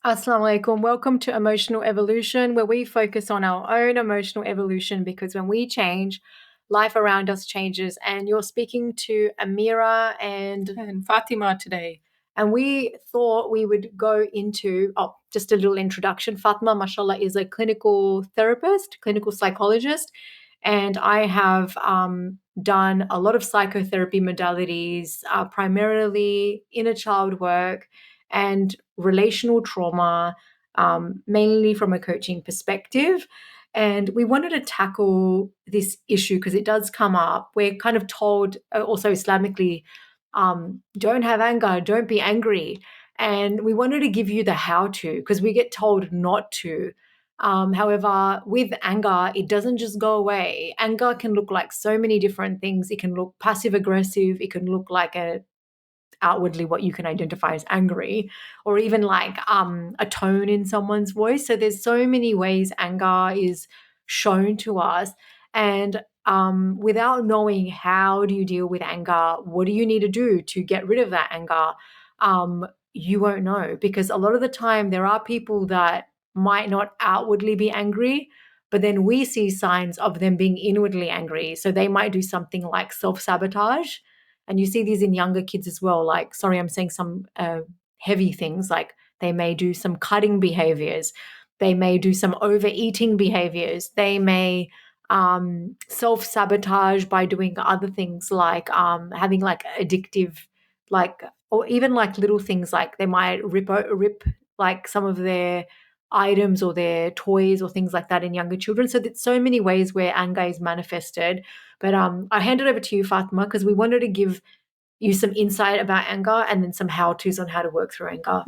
Assalamu alaikum. Welcome to Emotional Evolution, where we focus on our own emotional evolution because when we change, life around us changes. And you're speaking to Amira And Fatima today. and we thought we would go into just a little introduction. Fatma, mashallah, is a clinical therapist, clinical psychologist, and I have done a lot of psychotherapy modalities, primarily inner child work and relational trauma, mainly from a coaching perspective. And we wanted to tackle this issue because it does come up. We're kind of told, also Islamically, don't have anger, don't be angry. And we wanted to give you the how to because we get told not to. However, with anger, it doesn't just go away. Anger can look like so many different things. It can look passive aggressive. It can look like outwardly what you can identify as angry, or even like a tone in someone's voice. So there's so many ways anger is shown to us, and without knowing how do you deal with anger, what do you need to do to get rid of that anger, you won't know, because a lot of the time there are people that might not outwardly be angry, but then we see signs of them being inwardly angry. So they might do something like self-sabotage, and you see these in younger kids as well. Like, sorry, I'm saying some heavy things, like they may do some cutting behaviors, they may do some overeating behaviors, they may self sabotage by doing other things like having like addictive, like, or even like little things like they might rip like some of their items or their toys or things like that in younger children. So there's so many ways where anger is manifested. But I hand it over to you, Fatima, because we wanted to give you some insight about anger and then some how to's on how to work through anger.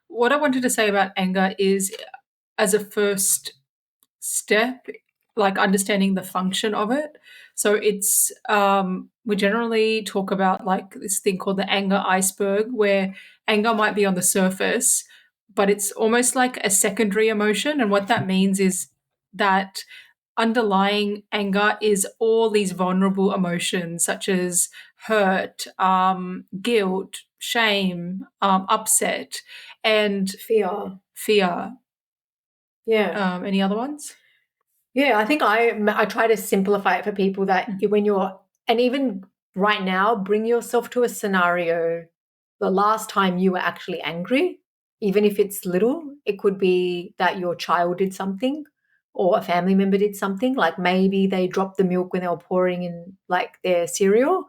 What I wanted to say about anger is, as a first step, like understanding the function of it. So we generally talk about like this thing called the anger iceberg, where anger might be on the surface, but it's almost like a secondary emotion. And what that means is that underlying anger is all these vulnerable emotions such as hurt, guilt, shame, upset, and Fear. fear. Yeah. Any other ones? Yeah, I think I try to simplify it for people that when you're, and even right now, bring yourself to a scenario the last time you were actually angry, even if it's little. It could be that your child did something or a family member did something, like maybe they dropped the milk when they were pouring in like their cereal.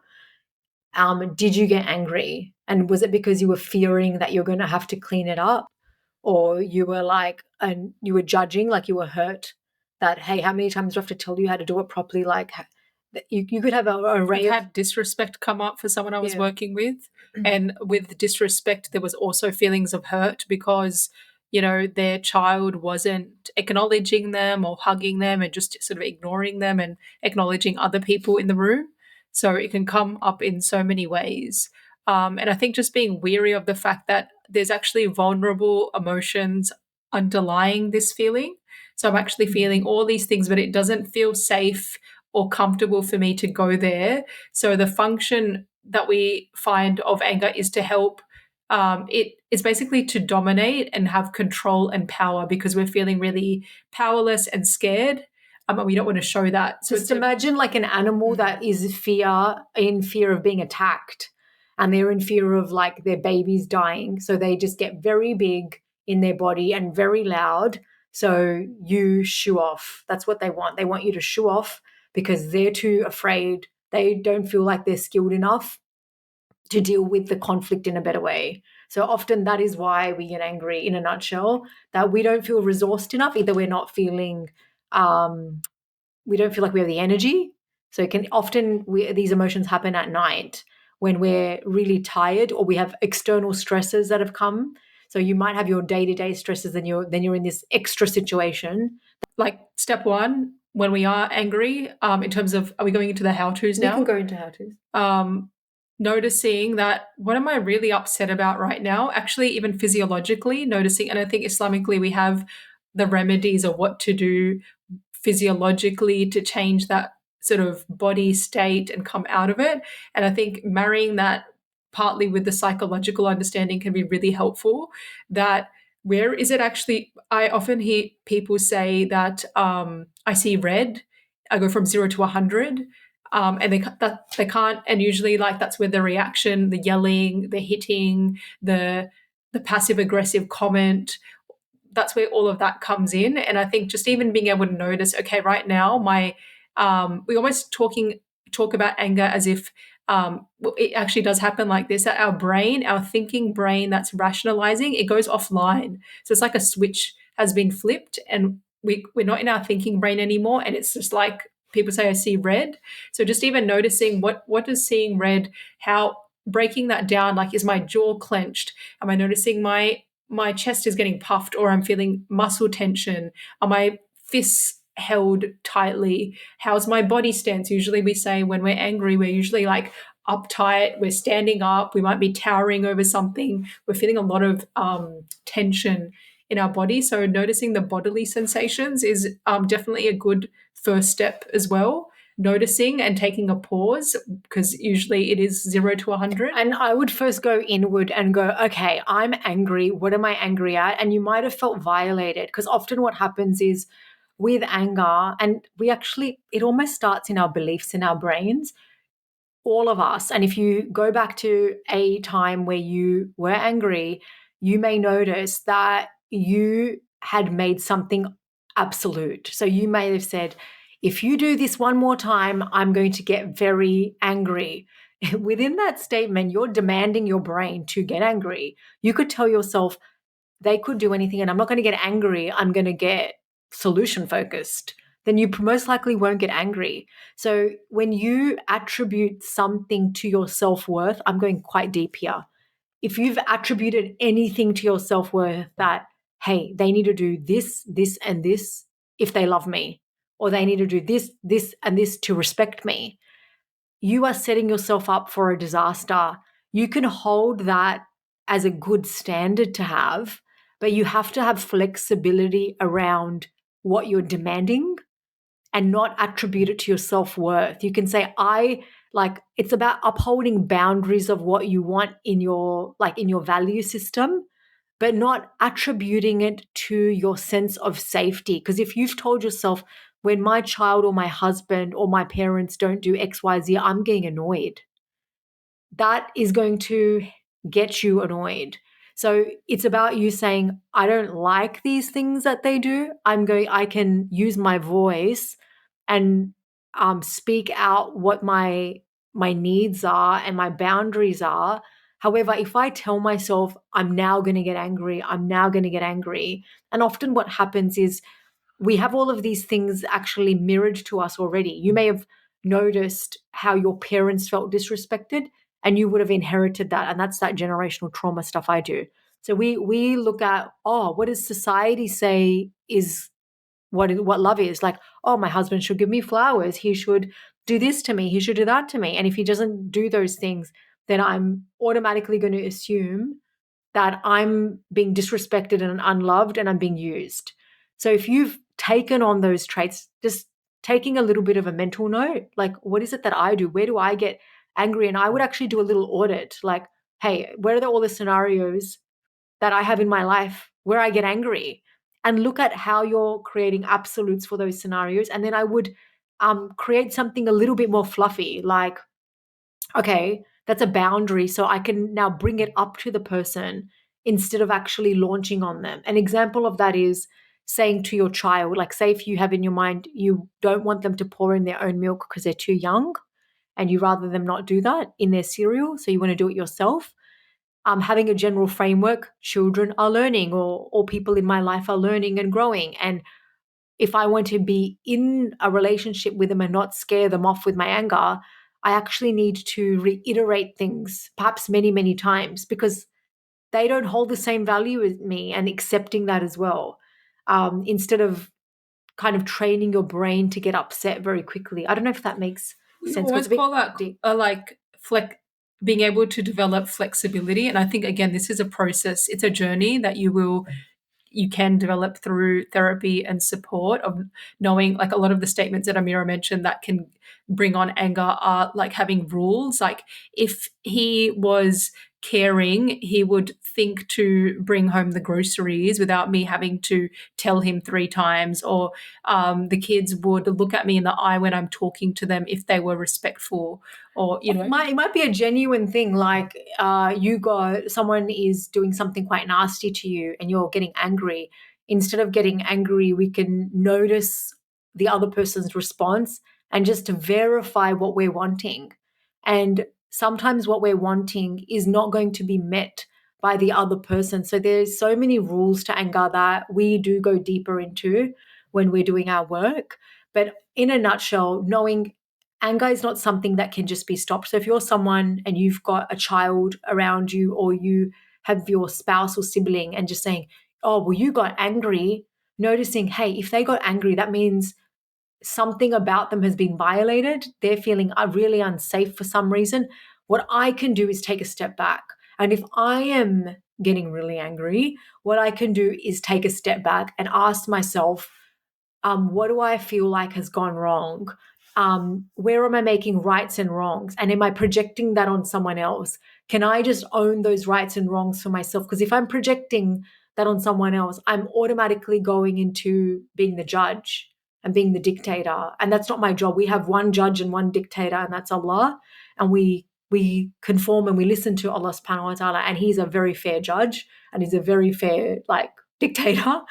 Did you get angry? And was it because you were fearing that you're going to have to clean it up? Or you were like, and you were judging, like you were hurt that, hey, how many times do I have to tell you how to do it properly? Like, you could have an array I've of. had disrespect come up for someone I was Yeah. working with. And with disrespect, there was also feelings of hurt because, their child wasn't acknowledging them or hugging them and just sort of ignoring them and acknowledging other people in the room. So it can come up in so many ways. And I think just being weary of the fact that there's actually vulnerable emotions underlying this feeling. So I'm actually feeling all these things, but it doesn't feel safe or comfortable for me to go there. So the function that we find of anger is to help. It's basically to dominate and have control and power because we're feeling really powerless and scared. And we don't want to show that. So Just imagine like an animal that is in fear of being attacked, and they're in fear of like their babies dying. So they just get very big in their body and very loud. So you shoo off. That's what they want. They want you to shoo off because they're too afraid. They don't feel like they're skilled enough to deal with the conflict in a better way. So often that is why we get angry, in a nutshell, that we don't feel resourced enough. Either we're not feeling we don't feel like we have the energy. So it can often these emotions happen at night when we're really tired or we have external stresses that have come. So you might have your day-to-day stresses, then you're in this extra situation. like step one, when we are angry, in terms of, are we going into the how to's You now? can go into how to. Noticing that, what am I really upset about right now? Actually, even physiologically noticing, and I think Islamically we have the remedies of what to do physiologically to change that sort of body state and come out of it. And I think marrying that partly with the psychological understanding can be really helpful. That where is it actually? I often hear people say that I see red. I go from 0 to 100, and they can't. And usually, like that's where the reaction, the yelling, the hitting, the passive aggressive comment, that's where all of that comes in. And I think just even being able to notice, okay, right now, we almost talk about anger as if well, it actually does happen like this, that our brain, our thinking brain that's rationalizing, it goes offline. So it's like a switch has been flipped and we're not in our thinking brain anymore. And it's just like people say, I see red. So just even noticing what does seeing red, how breaking that down, like is my jaw clenched? Am I noticing my chest is getting puffed or I'm feeling muscle tension? Are my fists held tightly? How's my body stance? Usually we say when we're angry, we're usually like uptight, we're standing up, we might be towering over something, we're feeling a lot of tension in our body. So noticing the bodily sensations is definitely a good first step as well. Noticing and taking a pause, because usually it is 0 to 100. And I would first go inward and go, okay, I'm angry. What am I angry at? And you might have felt violated, because often what happens is with anger, and it almost starts in our beliefs in our brains, all of us. And if you go back to a time where you were angry, you may notice that you had made something absolute. So you may have said, if you do this one more time, I'm going to get very angry. Within that statement, you're demanding your brain to get angry. You could tell yourself, they could do anything and I'm not going to get angry. I'm going to get solution focused. Then you most likely won't get angry. So when you attribute something to your self worth, I'm going quite deep here. If you've attributed anything to your self worth that, hey, they need to do this, this, and this if they love me, or they need to do this, this, and this to respect me, you are setting yourself up for a disaster. You can hold that as a good standard to have, but you have to have flexibility around what you're demanding and not attribute it to your self-worth. You can say, it's about upholding boundaries of what you want in your value system, but not attributing it to your sense of safety. Because if you've told yourself, when my child or my husband or my parents don't do XYZ, I'm getting annoyed, that is going to get you annoyed. So it's about you saying, I don't like these things that they do. I can use my voice and speak out what my needs are and my boundaries are. However, if I tell myself I'm now going to get angry, I'm now going to get angry, and often what happens is we have all of these things actually mirrored to us already. You may have noticed how your parents felt disrespected and you would have inherited that, and that's that generational trauma stuff I do. So we look at, oh, what does society say is what love is? Like, oh, my husband should give me flowers, he should do this to me, he should do that to me, and if he doesn't do those things, then I'm automatically going to assume that I'm being disrespected and unloved and I'm being used. So if you've taken on those traits, just taking a little bit of a mental note, like, what is it that I do? Where do I get angry? And I would actually do a little audit, like, hey, where are all the scenarios that I have in my life where I get angry? And look at how you're creating absolutes for those scenarios. And then I would create something a little bit more fluffy, like, okay, that's a boundary. So I can now bring it up to the person instead of actually launching on them. An example of that is saying to your child, like, say, if you have in your mind, you don't want them to pour in their own milk because they're too young and you rather them not do that in their cereal. So you want to do it yourself. Having a general framework, children are learning, or people in my life are learning and growing. And if I want to be in a relationship with them and not scare them off with my anger, I actually need to reiterate things, perhaps many, many times, because they don't hold the same value as me, and accepting that as well. Instead of kind of training your brain to get upset very quickly. I don't know if that makes We sense. always call that like being able to develop flexibility. And I think again, this is a process. It's a journey that you can develop through therapy and support, of knowing, like, a lot of the statements that Amira mentioned that can bring on anger are like having rules. Like, if he was caring, he would think to bring home the groceries without me having to tell him 3 times, or the kids would look at me in the eye when I'm talking to them if they were respectful, or It might be a genuine thing, like someone is doing something quite nasty to you and you're getting angry. Instead of getting angry, we can notice the other person's response and just to verify what we're wanting. And sometimes what we're wanting is not going to be met by the other person. So there's so many rules to anger that we do go deeper into when we're doing our work. But in a nutshell, knowing anger is not something that can just be stopped. So if you're someone and you've got a child around you, or you have your spouse or sibling, and just saying, oh, well, you got angry, noticing, hey, if they got angry, that means something about them has been violated. They're feeling really unsafe for some reason. What I can do is take a step back. And if I am getting really angry, what I can do is take a step back and ask myself, what do I feel like has gone wrong? Where am I making rights and wrongs? And am I projecting that on someone else? Can I just own those rights and wrongs for myself? Because if I'm projecting that on someone else, I'm automatically going into being the judge and being the dictator. And that's not my job. We have one judge and one dictator, and that's Allah. And we conform and we listen to Allah subhanahu wa ta'ala, and He's a very fair judge and He's a very fair dictator.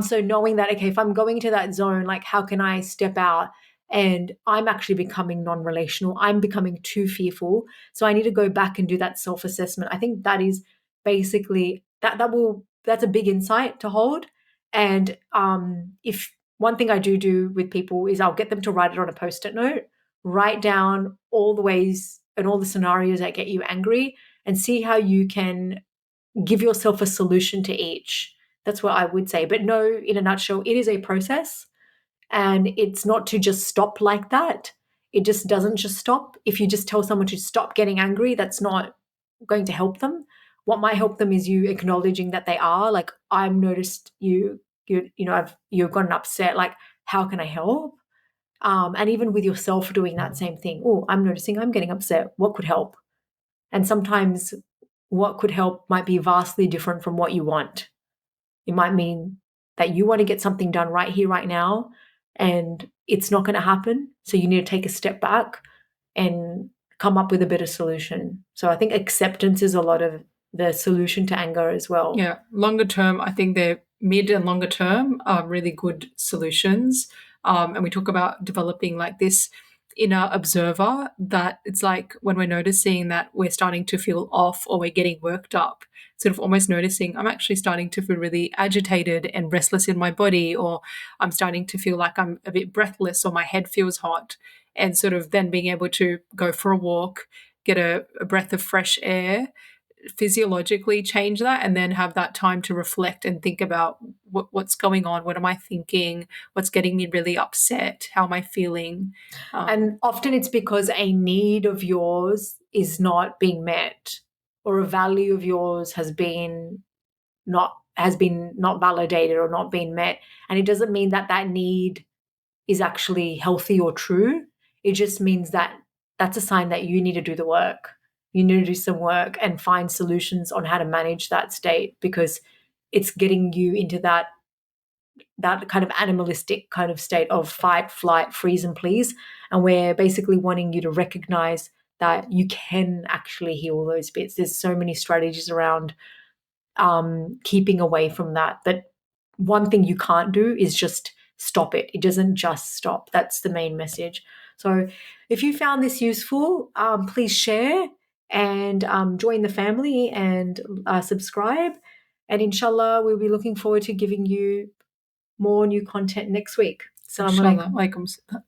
So knowing that, okay, if I'm going to that zone, like how can I step out? And I'm actually becoming non-relational. I'm becoming too fearful. So I need to go back and do that self-assessment. I think that is basically that's a big insight to hold. And if one thing I do with people is I'll get them to write it on a post-it note, write down all the ways and all the scenarios that get you angry, and see how you can give yourself a solution to each. That's what I would say. But no, in a nutshell, it is a process, and it's not to just stop like that. It just doesn't just stop. If you just tell someone to stop getting angry, that's not going to help them. What might help them is you acknowledging that they are like, I've noticed you've gotten upset. Like, how can I help? And even with yourself doing that same thing. Oh, I'm noticing I'm getting upset. What could help? And sometimes what could help might be vastly different from what you want. It might mean that you want to get something done right here, right now, and it's not going to happen. So you need to take a step back and come up with a better solution. So I think acceptance is a lot of the solution to anger as well. Yeah, longer term, I think they're mid and longer term are really good solutions. And we talk about developing like this inner observer, that it's like when we're noticing that we're starting to feel off or we're getting worked up, sort of almost noticing I'm actually starting to feel really agitated and restless in my body, or I'm starting to feel like I'm a bit breathless or my head feels hot. And sort of then being able to go for a walk, get a breath of fresh air, physiologically change that, and then have that time to reflect and think about what's going on, what am I thinking, what's getting me really upset, how am I feeling. And often it's because a need of yours is not being met, or a value of yours has been not validated or not been met. And it doesn't mean that that need is actually healthy or true. It just means that that's a sign that you need to do the work. You need to do some work and find solutions on how to manage that state, because it's getting you into that kind of animalistic kind of state of fight, flight, freeze, and please. And we're basically wanting you to recognize that you can actually heal those bits. There's so many strategies around keeping away from that. But one thing you can't do is just stop it. It doesn't just stop. That's the main message. So if you found this useful, please share and join the family and subscribe. And inshallah, we'll be looking forward to giving you more new content next week. Assalamu alaikum. Inshallah.